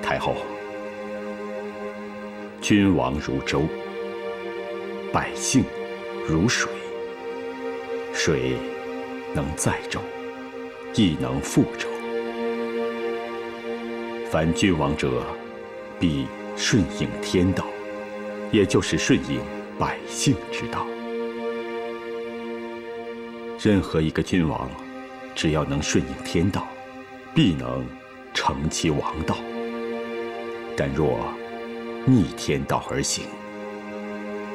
太后，君王如舟，百姓如水，水能载舟，亦能覆舟。凡君王者，必顺应天道，也就是顺应百姓之道。任何一个君王，只要能顺应天道，必能成其王道。但若逆天道而行，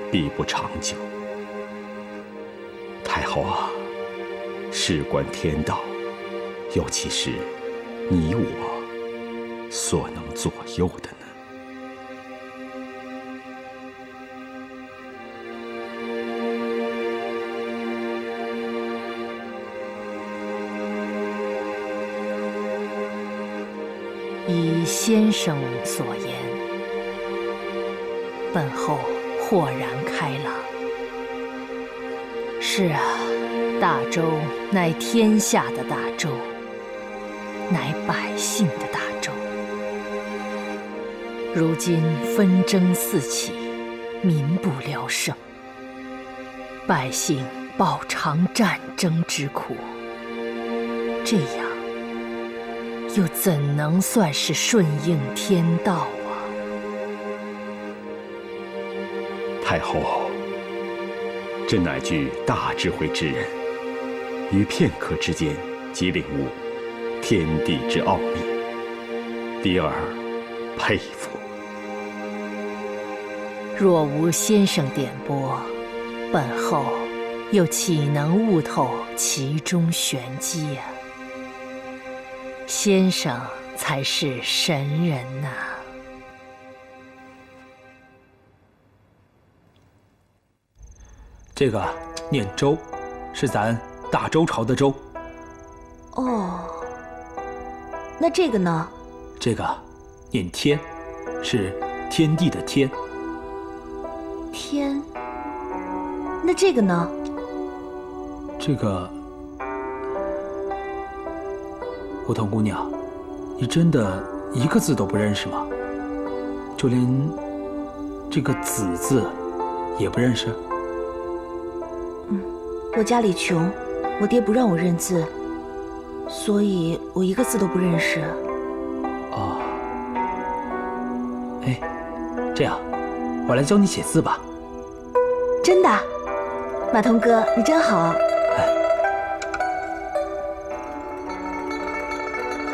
必不长久。太后啊，事关天道，又岂是你我所能左右的呢？依先生所言，本后豁然开朗。是啊，大周乃天下的大周，乃百姓的大周。如今纷争四起，民不聊生，百姓饱尝战争之苦，这样又怎能算是顺应天道啊？太后，朕乃具大智慧之人，于片刻之间即领悟天地之奥秘，弟儿佩服。若无先生点拨，本后又岂能悟透其中玄机呀？先生才是神人呐！这个念周，是咱大周朝的周。哦，那这个呢？这个念天，是天地的天。天。那这个呢？这个，梧桐姑娘，你真的一个字都不认识吗？就连这个子字也不认识？我家里穷，我爹不让我认字，所以我一个字都不认识。哦，哎，这样，我来教你写字吧。真的？马童哥，你真好。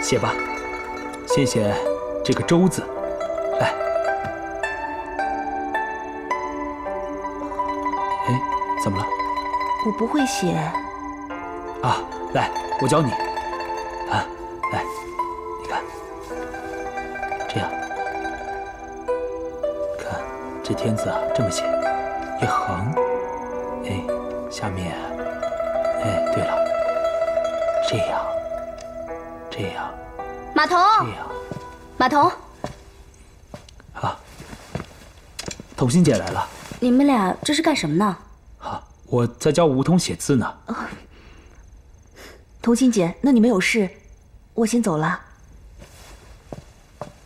写吧，先写这个周字，来。哎，怎么了？我不会写。啊，来，我教你。啊，来，你看，这样，看这天字啊，这么写，一横，哎，下面，哎，对了，这样，这样。马童，这样，马童，啊，童心姐来了。你们俩这是干什么呢？好，我在教梧桐写字呢。童心姐，那你没有事，我先走了。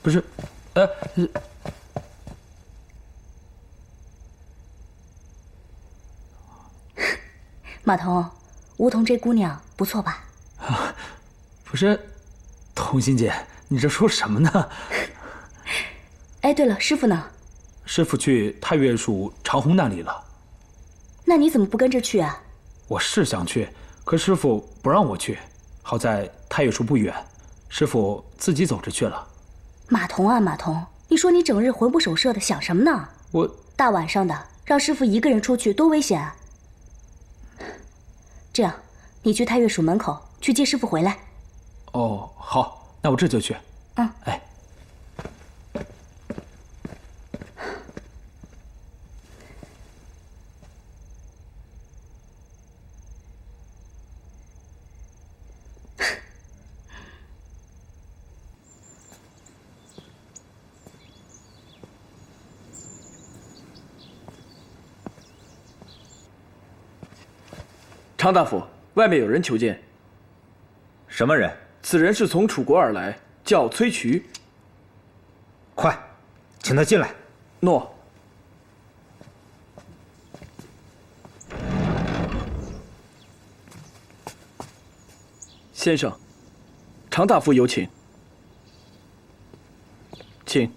不是，马童，梧桐这姑娘不错吧？不是，童心姐，你这说什么呢？哎，对了，师傅呢？师傅去太岳署长虹那里了。那你怎么不跟着去啊？我是想去，可师傅不让我去。好在太岳署不远，师傅自己走着去了。马童啊，马童，你说你整日魂不守舍的，想什么呢？我大晚上的让师傅一个人出去，多危险啊！这样，你去太岳署门口去接师傅回来。哦，好，那我这就去。嗯，哎。常大夫，外面有人求见。什么人？此人是从楚国而来，叫崔渠。快，请他进来。诺。先生，常大夫有请。请。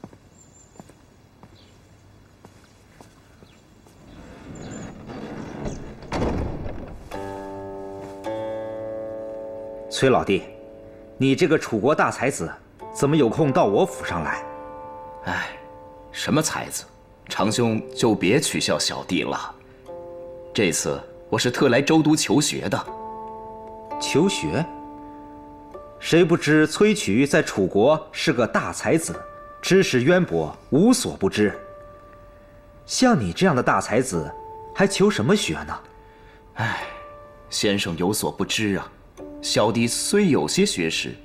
崔老弟，你这个楚国大才子，怎么有空到我府上来？哎，什么才子？长兄就别取笑小弟了。这次我是特来州都求学的。求学？谁不知崔渠在楚国是个大才子，知识渊博，无所不知。像你这样的大才子，还求什么学呢？哎，先生有所不知啊。小弟虽有些学识，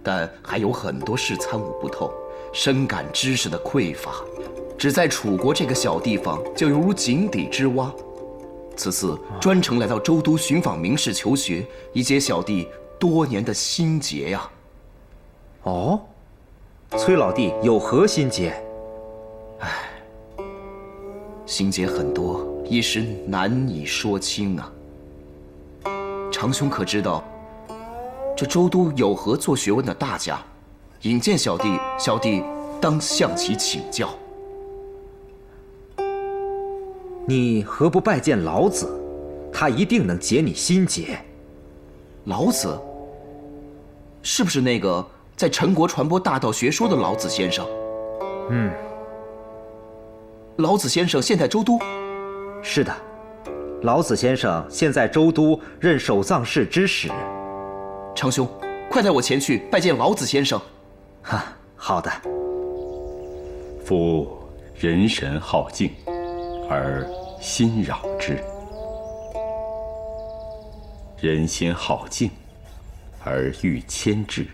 但还有很多事参悟不透，深感知识的匮乏。只在楚国这个小地方，就犹如井底之蛙。此次专程来到州都寻访名士求学，以解小弟多年的心结呀。哦，崔老弟有何心结？唉，心结很多，一时难以说清啊。长兄可知道？这州都有何做学问的大家，引荐小弟，小弟当向其请教。你何不拜见老子？他一定能解你心结。老子？是不是那个在陈国传播大道学说的老子先生？嗯。老子先生现在州都？是的，老子先生现在州都任守藏室之使。长兄，快带我前去拜见老子先生。哈，好的。夫人神好静，而心扰之；人心好静，而欲牵制。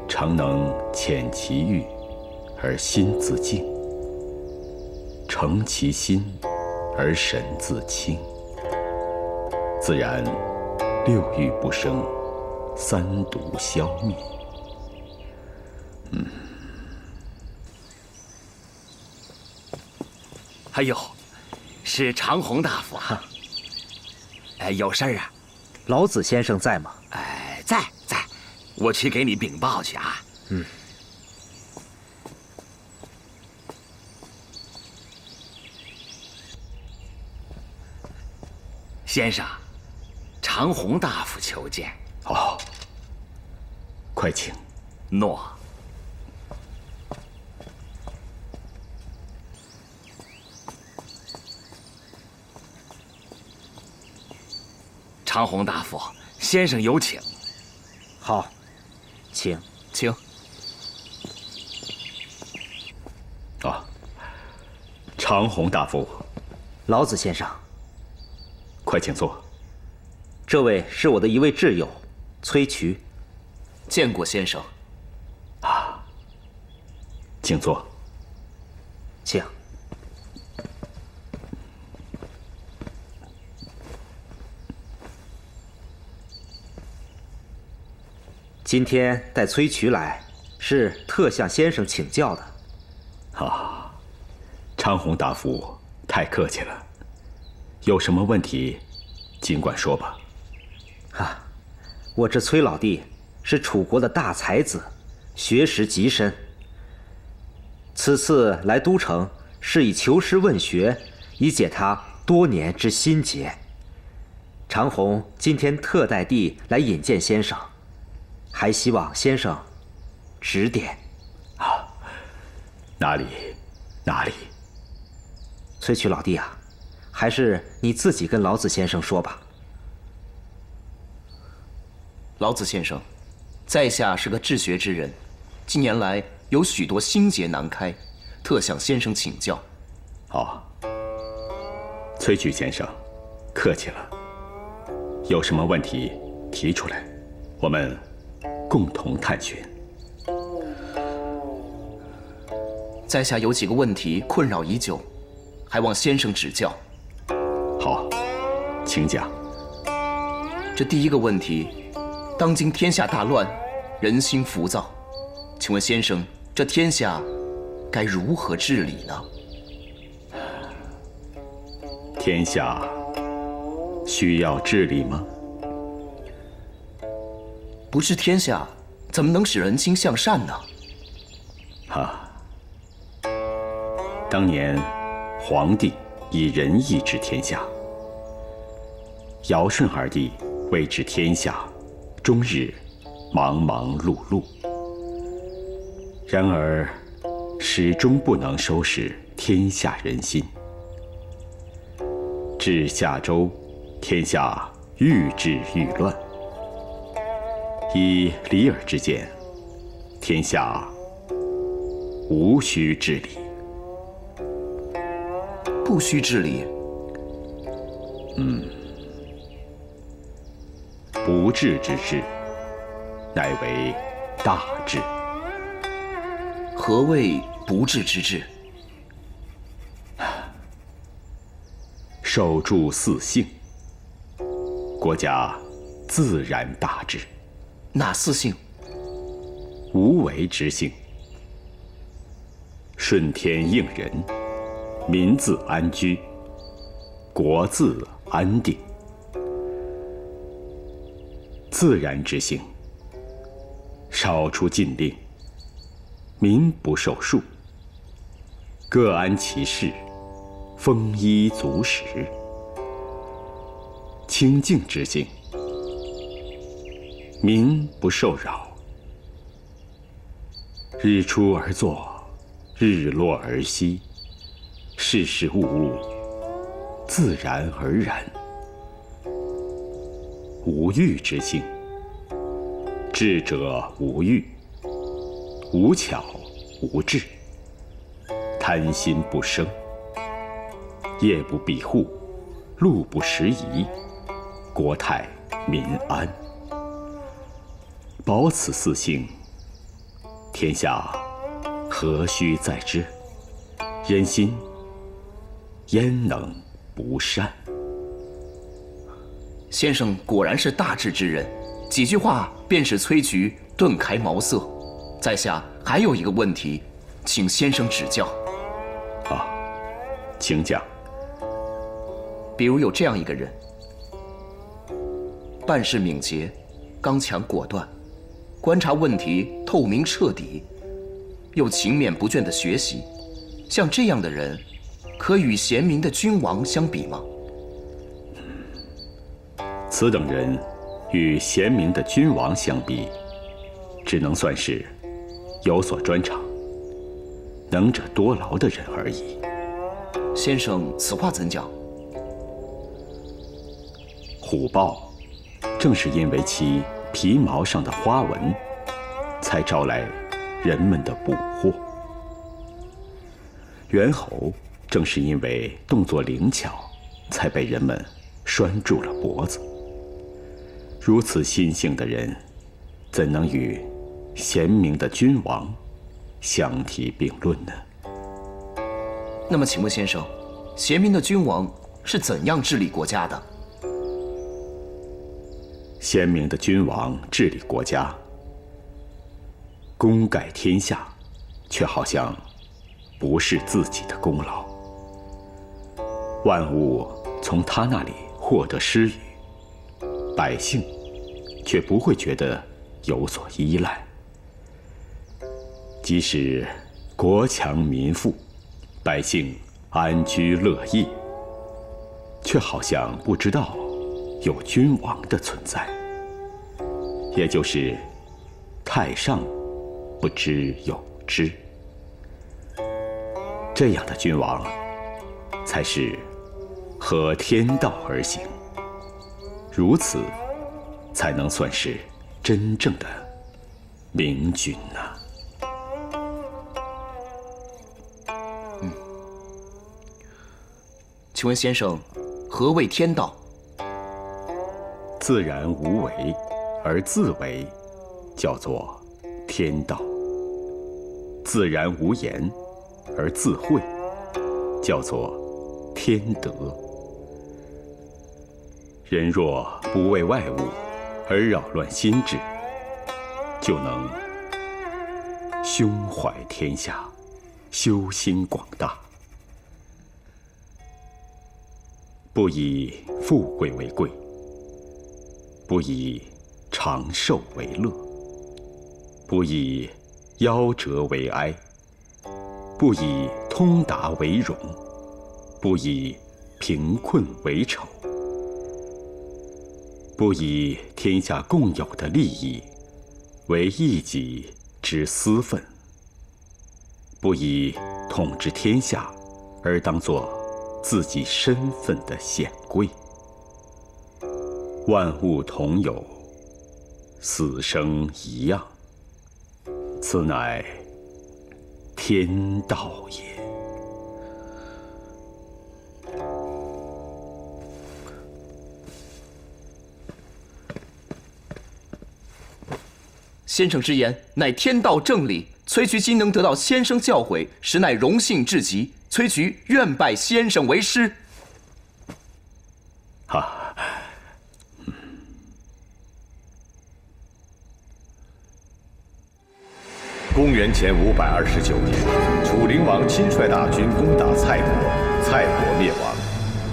常能遣其欲，而心自静；诚其心，而神自清。自然六欲不生，三毒消灭。哎呦，是长虹大夫啊！有事儿啊？老子先生在吗？在，我去给你禀报去啊。嗯。先生，长虹大夫求见。哦，快请。诺。长虹大夫，先生有请。好，请。请。啊，长虹大夫。老子先生，快请坐。这位是我的一位挚友，崔渠。见过先生。啊，请坐。请。今天带崔渠来，是特向先生请教的。啊，长虹大夫太客气了。有什么问题，尽管说吧。啊，我这崔老弟是楚国的大才子，学识极深。此次来都城，是以求师问学，以解他多年之心结。长虹今天特带弟来引荐先生，还希望先生指点。啊，哪里？崔渠老弟啊，还是你自己跟老子先生说吧。老子先生，在下是个治学之人，近年来有许多心结难开，特向先生请教。哦，崔渠先生，客气了。有什么问题提出来，我们共同探寻。在下有几个问题困扰已久，还望先生指教。好，请讲。这第一个问题，当今天下大乱，人心浮躁，请问先生，这天下该如何治理呢？天下需要治理吗？不治天下，怎么能使人心向善呢？当年皇帝以仁义治天下，尧舜二帝为治天下，终日忙忙碌碌，然而始终不能收拾天下人心。至夏周，天下愈治愈乱。以李耳之见，天下无需治理。不需治理。不治之治，乃为大治。何谓不治之治？守住四性，国家自然大治。哪四性？无为之性，顺天应人，民自安居，国自安定。自然之性，少出禁令，民不受束，各安其事，丰衣足食。清静之性，民不受扰，日出而作，日落而息，事事物物自然而然。无欲之性，智者无欲，无巧无智，贪心不生，夜不闭户，路不拾遗，国泰民安。保此四性，天下何须在之？人心焉能不善？先生果然是大智之人，几句话便使崔局顿开茅塞。在下还有一个问题，请先生指教。请讲。比如有这样一个人，办事敏捷，刚强果断，观察问题透明彻底，又勤勉不倦地学习。像这样的人，可与贤明的君王相比吗？此等人与贤明的君王相比，只能算是有所专长、能者多劳的人而已。先生此话怎讲？虎豹正是因为其皮毛上的花纹，才招来人们的捕获。猿猴正是因为动作灵巧，才被人们拴住了脖子。如此心性的人，怎能与贤明的君王相提并论呢？那么请问先生，贤明的君王是怎样治理国家的？贤明的君王治理国家，功盖天下，却好像不是自己的功劳。万物从他那里获得施予，百姓却不会觉得有所依赖。即使国强民富，百姓安居乐业，却好像不知道有君王的存在，也就是太上不知有之。这样的君王，才是合天道而行，如此才能算是真正的明君呐。请问先生，何谓天道？自然无为而自为，叫做天道；自然无言而自慧，叫做天德。人若不为外物而扰乱心智，就能胸怀天下，修心广大。不以富贵为贵，不以长寿为乐，不以夭折为哀，不以通达为荣，不以贫困为丑，不以天下共有的利益为一己之私愤，不以统治天下而当作自己身份的显贵。万物同有，死生一样，此乃天道也。先生之言乃天道正理，崔局今能得到先生教诲，实乃荣幸至极。崔局愿拜先生为师。哈，公元前529年，楚灵王亲率大军攻打蔡国，蔡国灭亡。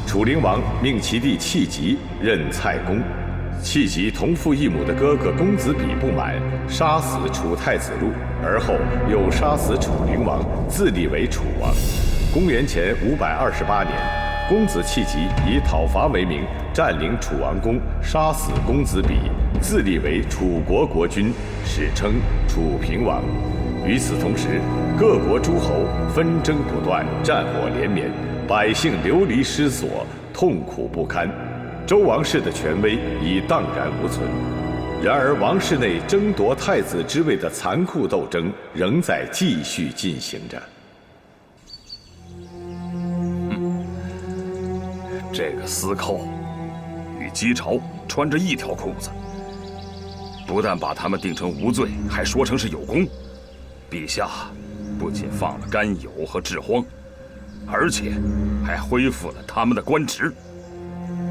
楚灵王命其弟戚吉任蔡公。戚吉同父异母的哥哥公子比不满，杀死楚太子路，而后又杀死楚灵王，自立为楚王。公元前528年，公子戚吉以讨伐为名，占领楚王宫，杀死公子比，自立为楚国国君，史称楚平王。与此同时，各国诸侯纷争不断，战火连绵，百姓流离失所，痛苦不堪。周王室的权威已荡然无存。然而，王室内争夺太子之位的残酷斗争仍在继续进行着。这个司寇与姬朝穿着一条裤子，不但把他们定成无罪，还说成是有功。陛下不仅放了甘友和志荒，而且还恢复了他们的官职。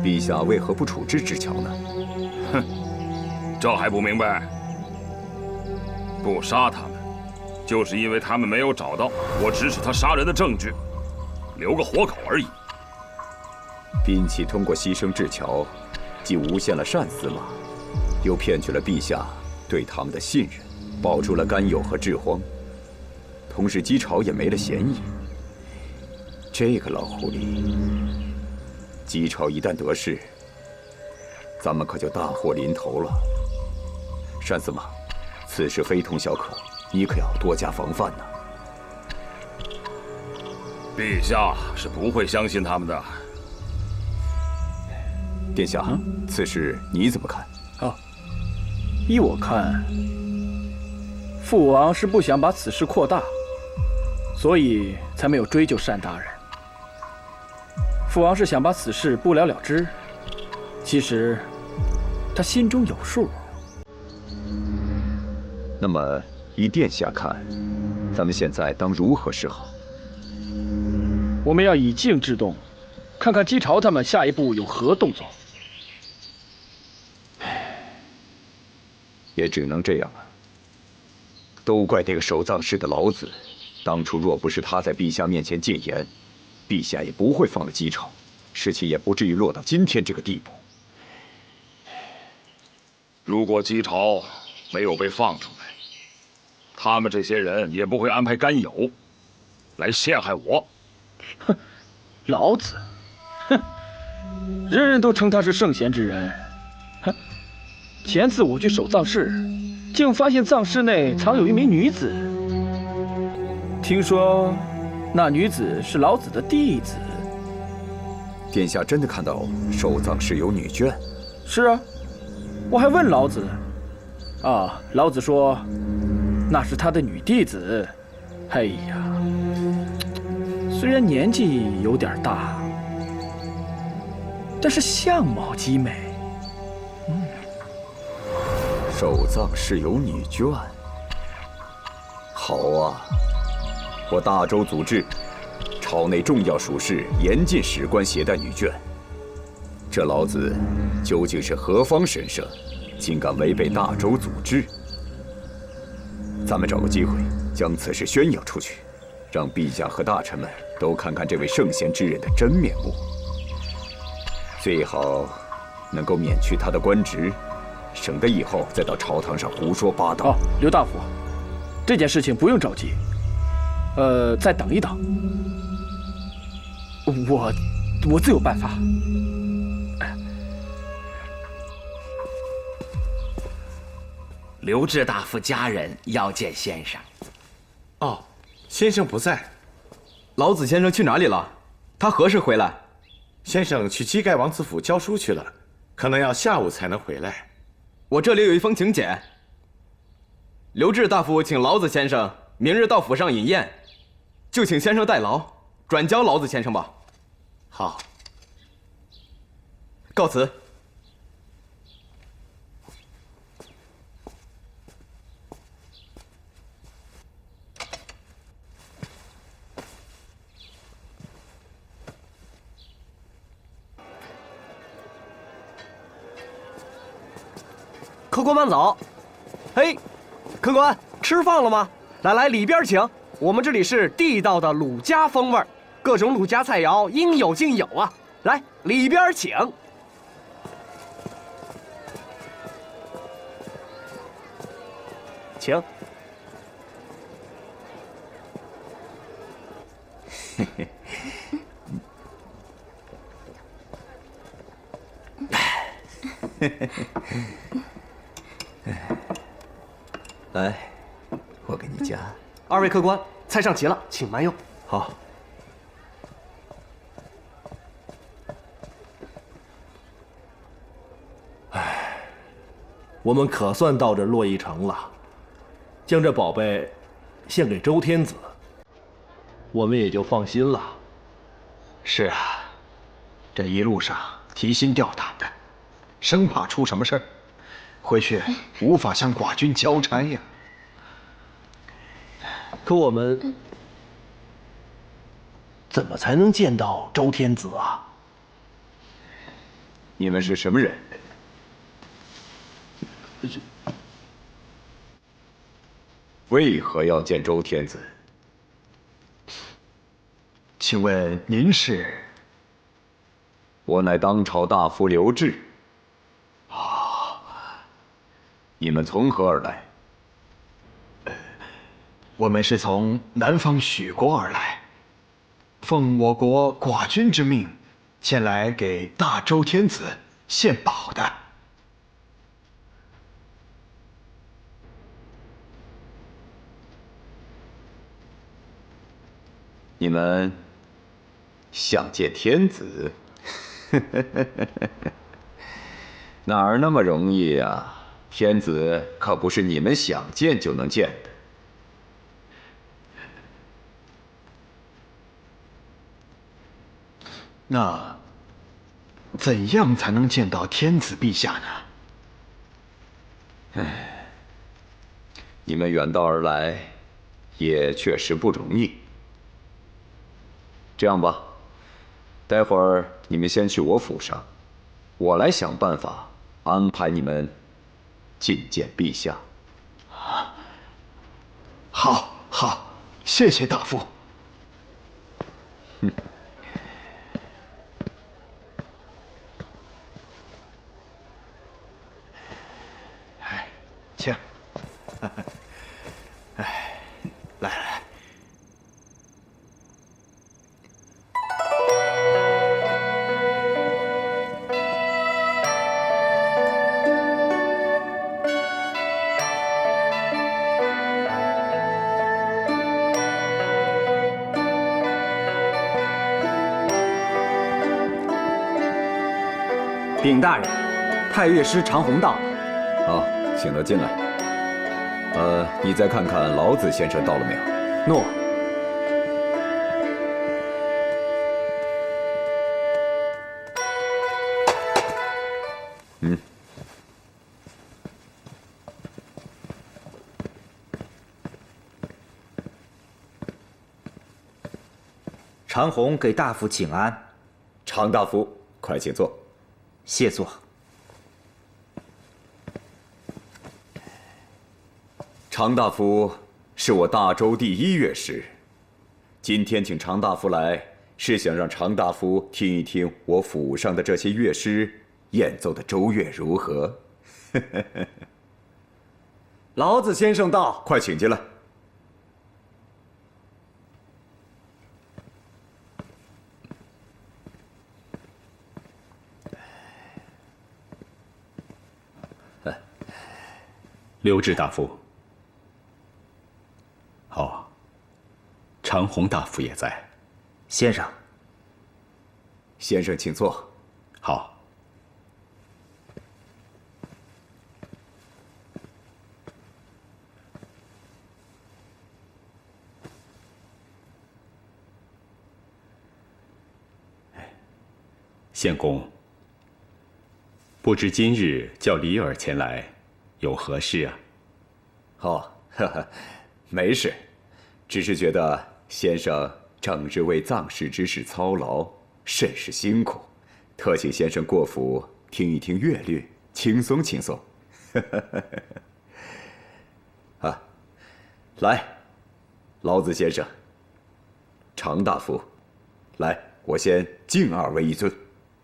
陛下为何不处置志乔呢？哼，这还不明白？不杀他们，就是因为他们没有找到我指使他杀人的证据，留个活口而已。兵器通过牺牲志乔，既诬陷了单司马，又骗取了陛下对他们的信任，保住了甘友和志荒，同时姬朝也没了嫌疑。这个老狐狸，姬朝一旦得势，咱们可就大祸临头了。单司马，此事非同小可，你可要多加防范呐。陛下是不会相信他们的。殿下，此事你怎么看？依我看，父王是不想把此事扩大，所以才没有追究单大人。父王是想把此事不了了之，其实他心中有数。那么，依殿下看，咱们现在当如何是好？我们要以静制动，看看姬朝他们下一步有何动作。也只能这样了。都怪那个守藏室的老子，当初若不是他在陛下面前进言，陛下也不会放了姬朝，事情也不至于落到今天这个地步。如果姬朝没有被放出来，他们这些人也不会安排甘友来陷害我。哼，老子，哼，人人都称他是圣贤之人。哼。前次我去守藏室，竟发现藏室内藏有一名女子。听说那女子是老子的弟子。殿下真的看到守藏室有女眷？是啊，我还问老子，老子说那是他的女弟子。哎呀，虽然年纪有点大，但是相貌极美。守藏室有女眷，好啊！我大周祖制，朝内重要属事严禁史官携带女眷。这老子究竟是何方神圣，竟敢违背大周祖制？咱们找个机会，将此事宣扬出去，让陛下和大臣们都看看这位圣贤之人的真面目。最好能够免去他的官职，省得以后再到朝堂上胡说八道。刘大夫，这件事情不用着急，再等一等，我自有办法。刘志大夫家人要见先生。哦，先生不在。老子先生去哪里了？他何时回来？先生去基盖王子府教书去了，可能要下午才能回来。我这里有一封请柬。刘志大夫请老子先生明日到府上饮宴，就请先生代劳，转交老子先生吧。好，告辞。客官慢走。嘿，客官，吃饭了吗？来，里边请。我们这里是地道的鲁家风味，各种鲁家菜肴应有尽有啊！来，里边请。请。嘿嘿。来，我给你夹。二位客官，菜上齐了，请慢用。好。我们可算到这洛邑城了，将这宝贝献给周天子，我们也就放心了。是啊，这一路上提心吊胆的，生怕出什么事儿，回去无法向寡君交差呀。可我们怎么才能见到周天子啊？你们是什么人？为何要见周天子？请问您是？我乃当朝大夫刘志。你们从何而来？我们是从南方许国而来，奉我国寡君之命，前来给大周天子献宝的。你们想见天子？哪儿那么容易呀？天子可不是你们想见就能见的。那怎样才能见到天子陛下呢？你们远道而来，也确实不容易。这样吧，待会儿你们先去我府上，我来想办法安排你们觐见陛下。好，谢谢大夫。请。来。禀大人，太乐师长虹到了。好，请他进来。你再看看老子先生到了没有？诺。长虹给大夫请安。常大夫，快请坐。谢座。常大夫是我大周第一乐师。今天请常大夫来，是想让常大夫听一听我府上的这些乐师演奏的周乐如何。老子先生到，快请进来。刘志大夫。哦，长虹大夫也在。先生。先生请坐。好。献公，不知今日叫李耳前来，有何事啊？哦，没事，只是觉得先生整日为藏事之事操劳，甚是辛苦，特请先生过府听一听乐律，轻松轻松。啊，来，老子先生，常大夫，来，我先敬二位一尊。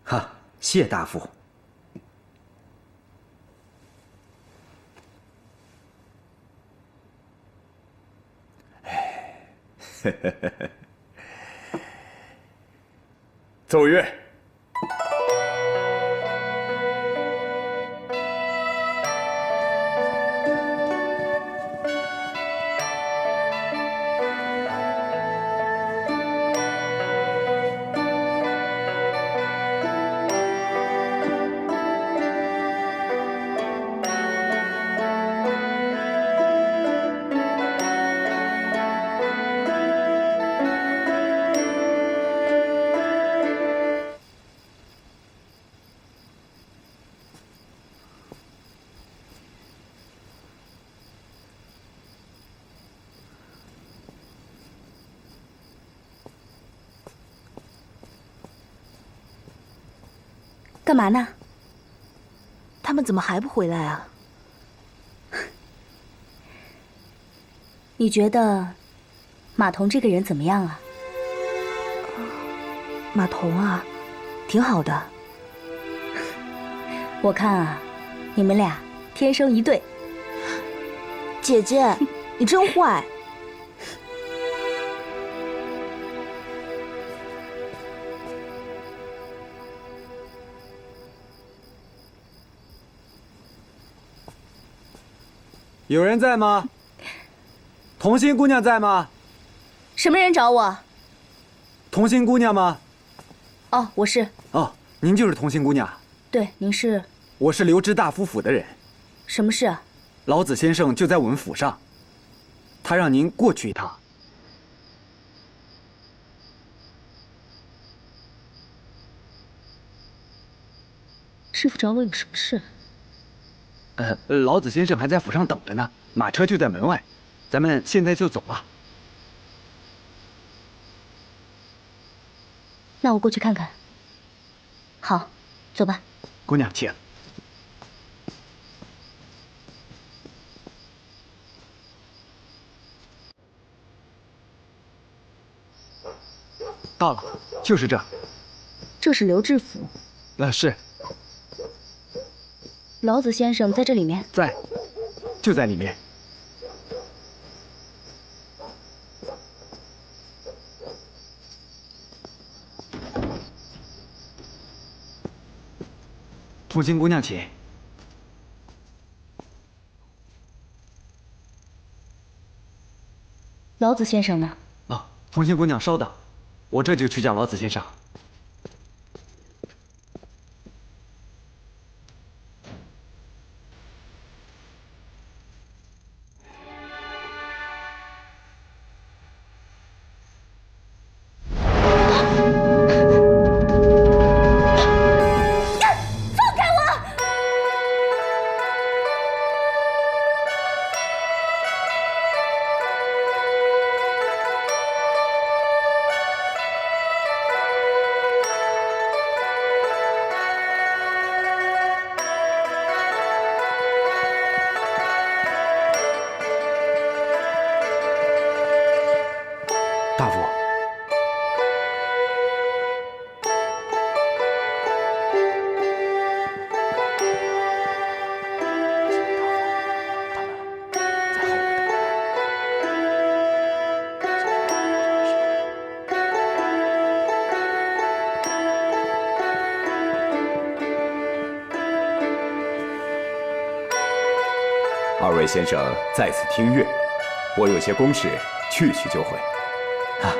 哈，谢大夫。奏乐。干嘛呢？他们怎么还不回来啊？你觉得马童这个人怎么样啊？马童啊，挺好的。我看啊，你们俩天生一对。姐姐，你真坏。有人在吗？童心姑娘在吗？什么人找我？童心姑娘吗？哦，我是。哦，您就是童心姑娘。对，您是？我是刘知大夫府的人。什么事啊？老子先生就在我们府上，他让您过去一趟。师傅找我有什么事？老子先生还在府上等着呢，马车就在门外，咱们现在就走吧。那我过去看看。好，走吧。姑娘，请。到了，就是这。这是刘知府。是。老子先生在这里面。在，就在里面。童心姑娘，请。老子先生呢？哦，童心姑娘稍等，我这就去叫老子先生。二位先生在此听乐，我有些公事，去就回。啊，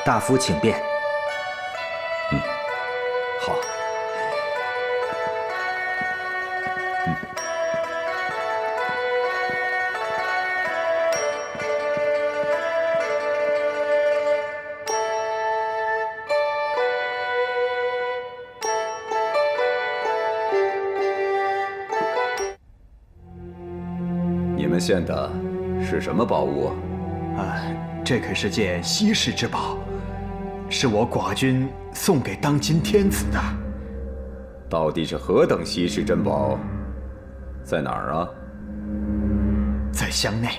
大夫请便。好。你们献的是什么宝物啊？这可是件稀世之宝，是我寡君送给当今天子的。到底是何等稀世珍宝？在哪儿啊？在箱内。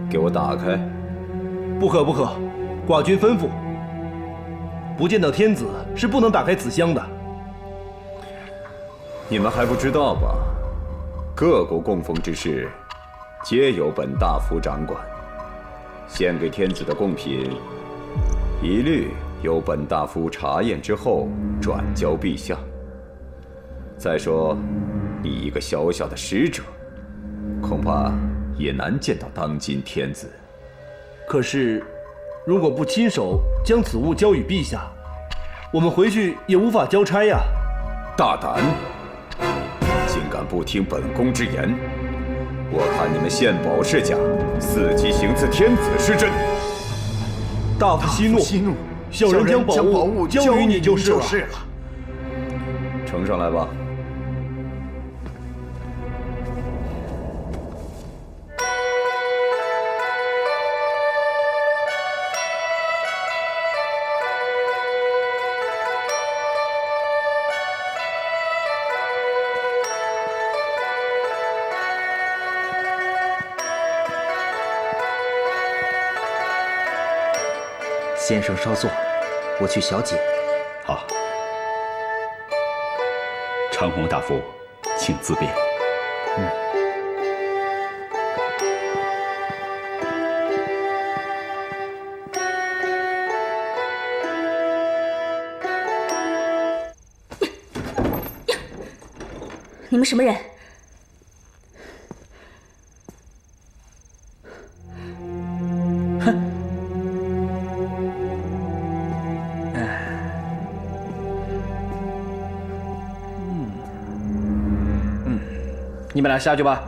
给我打开。不可不可，寡君吩咐，不见到天子是不能打开此箱的。你们还不知道吧？各国供奉之事，皆由本大夫掌管。献给天子的贡品，一律由本大夫查验之后转交陛下。再说，你一个小小的使者，恐怕也难见到当今天子。可是，如果不亲手将此物交与陛下，我们回去也无法交差呀。大胆！竟敢不听本宫之言！我看你们献宝是假，伺机行刺天子是真。大夫息怒，小人将宝物交于你就是了。呈上来吧。先生稍坐，我去小解。好，长虹大夫，请自便。你们什么人？你们俩下去吧。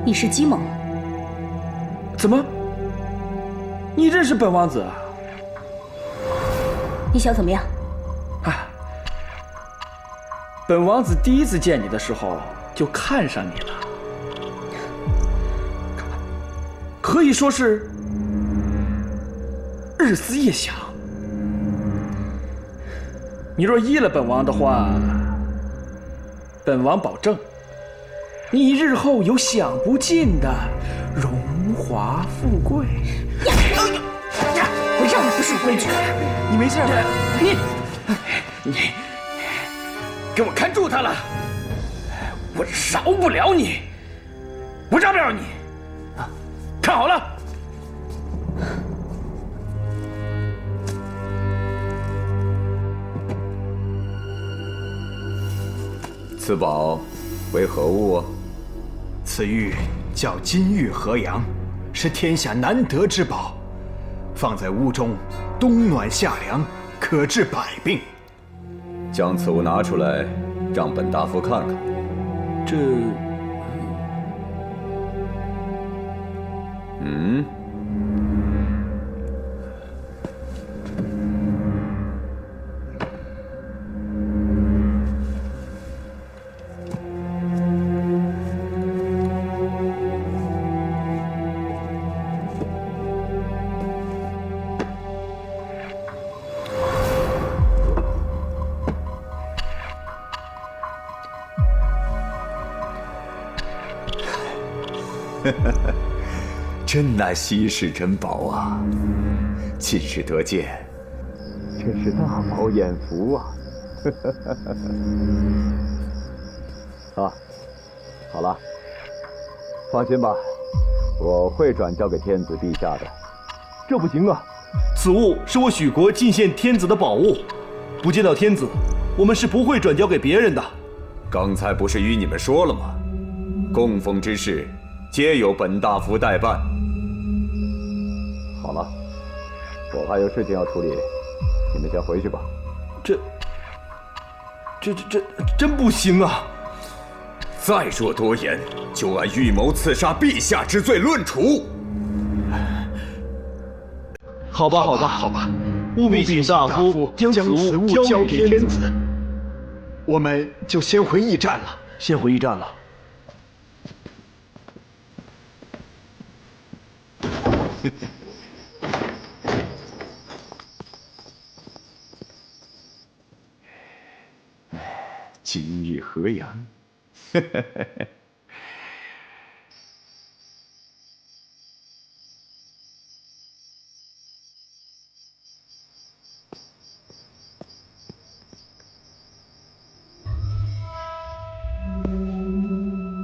你是姬猛？怎么？你认识本王子啊？你想怎么样？本王子第一次见你的时候就看上你了，可以说是日思夜想。你若依了本王的话，本王保证，你日后有享不尽的荣华富贵。我让你不守规矩！你没事吧？你给我看住他了！我饶不了你！我饶不了你！看好了！此宝为何物？此玉叫金玉河阳，是天下难得之宝，放在屋中，冬暖夏凉，可治百病。将此物拿出来，让本大夫看看。这……真乃稀世珍宝啊！今日得见，真是大饱眼福啊！啊，好了，放心吧，我会转交给天子陛下的。这不行啊！此物是我许国进献天子的宝物，不见到天子，我们是不会转交给别人的。刚才不是与你们说了吗？供奉之事，皆由本大夫代办。好了，我还有事情要处理，你们先回去吧。这真不行啊！再若多言，就按预谋刺杀陛下之罪论处。好吧，务必请大夫将此物交给天子。我们就先回驿站了。今日何阳？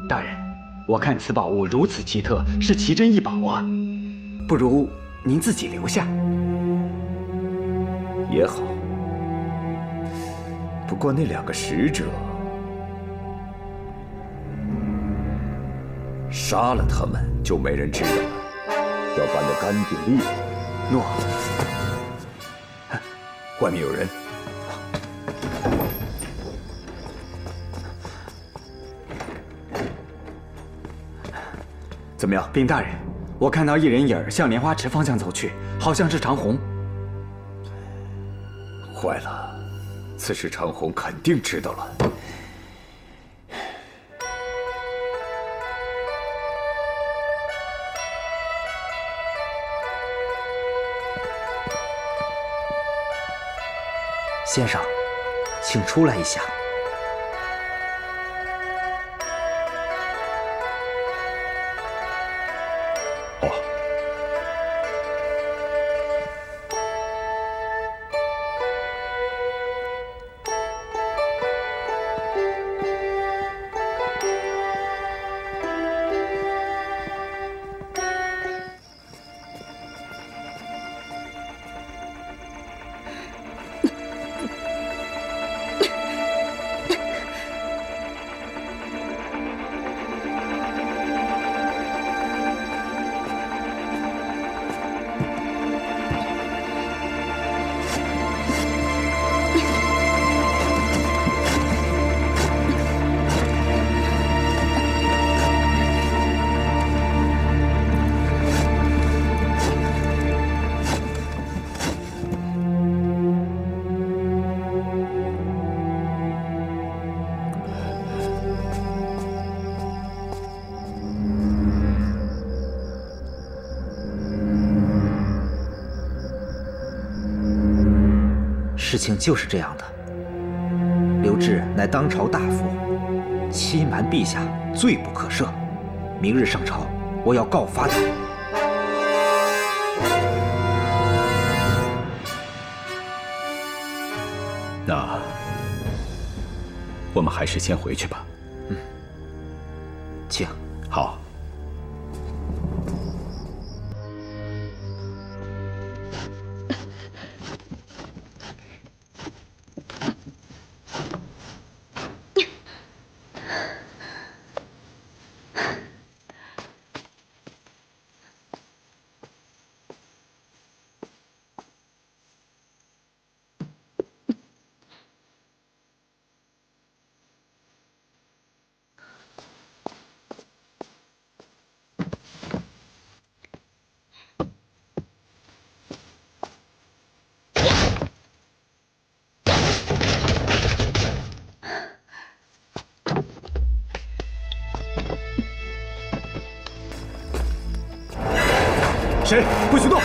大人，我看此宝物如此奇特，是奇珍异宝啊，不如您自己留下。也好，不过那2个使者，杀了他们就没人知道了。要办得干净利落。诺。外面有人。怎么样，禀大人？我看到一人影向莲花池方向走去，好像是长虹。坏了，此事长虹肯定知道了。先生，请出来一下。事情就是这样的。刘志乃当朝大夫，欺瞒陛下，罪不可赦。明日上朝，我要告发他。那我们还是先回去吧。请。好。谁？快行动！